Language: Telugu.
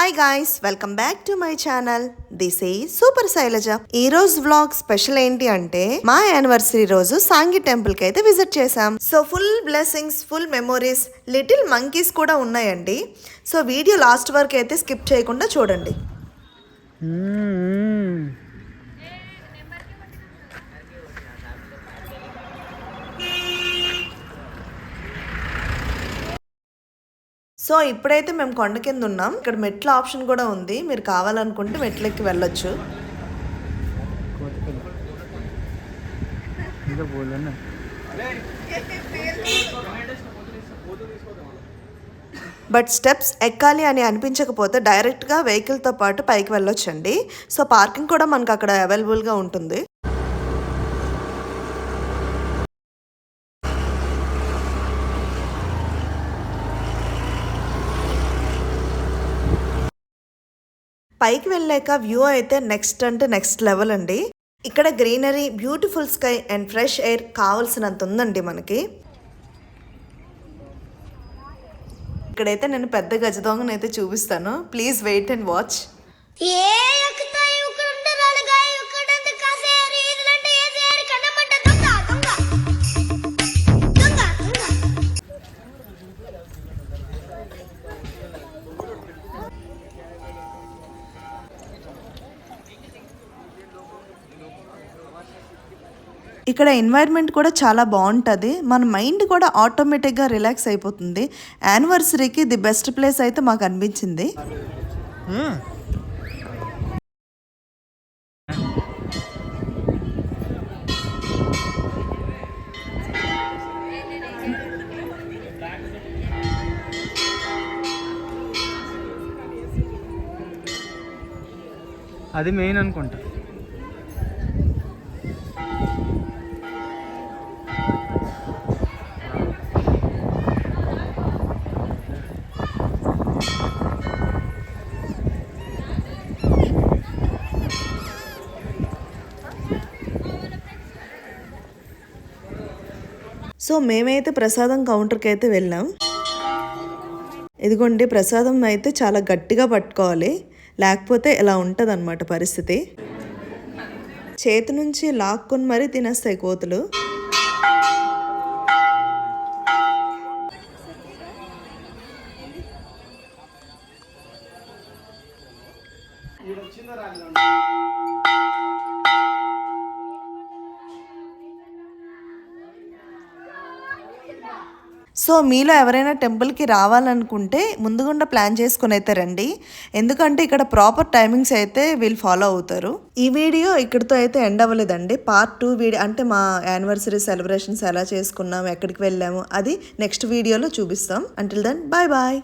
Hi guys, welcome back to my channel. This is super Shailaja. ఈ రోజు వ్లాగ్ స్పెషల్ ఏంటి అంటే మా యానివర్సరీ రోజు సాంగి టెంపుల్ కి అయితే విజిట్ చేసాం. So full blessings, full memories, little monkeys కూడా ఉన్నాయండి. సో వీడియో లాస్ట్ వరకు అయితే స్కిప్ చేయకుండా చూడండి. సో ఇప్పుడైతే మేము కొండ కింద ఉన్నాం. ఇక్కడ మెట్ల ఆప్షన్ కూడా ఉంది, మీరు కావాలనుకుంటే మెట్లెక్కి వెళ్ళొచ్చు. బట్ స్టెప్స్ ఎక్కాలి అని అనిపించకపోతే డైరెక్ట్గా వెహికల్తో పాటు పైకి వెళ్ళొచ్చండి. సో పార్కింగ్ కూడా మనకు అక్కడ అవైలబుల్గా ఉంటుంది. పైకి వెళ్ళాక వ్యూ అయితే నెక్స్ట్ అంటే నెక్స్ట్ లెవెల్ అండి. ఇక్కడ greenery, beautiful sky and fresh air కావాల్సినంత ఉందండి మనకి. ఇక్కడైతే నేను పెద్ద గజదొంగనైతే చూపిస్తాను, ప్లీజ్ వెయిట్ అండ్ వాచ్. ఇక్కడ ఎన్వైర్న్మెంట్ కూడా చాలా బాగుంటుంది, మన మైండ్ కూడా ఆటోమేటిక్గా రిలాక్స్ అయిపోతుంది. యానివర్సరీకి ది బెస్ట్ ప్లేస్ అయితే మాకు అనిపించింది. అది మెయిన్ అనుకుంటా. సో మేమైతే ప్రసాదం కౌంటర్కి అయితే వెళ్ళాం. ఇదిగోండి ప్రసాదం అయితే చాలా గట్టిగా పట్టుకోవాలి, లేకపోతే ఇలా ఉంటుంది అన్నమాట పరిస్థితి. చేతి నుంచి లాక్కొని మరీ తినేస్తాయి కోతులు. సో మీలో ఎవరైనా టెంపుల్కి రావాలనుకుంటే ముందుగుండా ప్లాన్ చేసుకుని అయితే రండి, ఎందుకంటే ఇక్కడ ప్రాపర్ టైమింగ్స్ అయితే వీళ్ళు ఫాలో అవుతారు. ఈ వీడియో ఇక్కడితో అయితే ఎండ్ అవ్వలేదండి. పార్ట్ 2 వీడియో అంటే మా యానివర్సరీ సెలబ్రేషన్స్ ఎలా చేసుకున్నాము, ఎక్కడికి వెళ్ళాము, అది నెక్స్ట్ వీడియోలో చూపిస్తాం. Until then bye bye.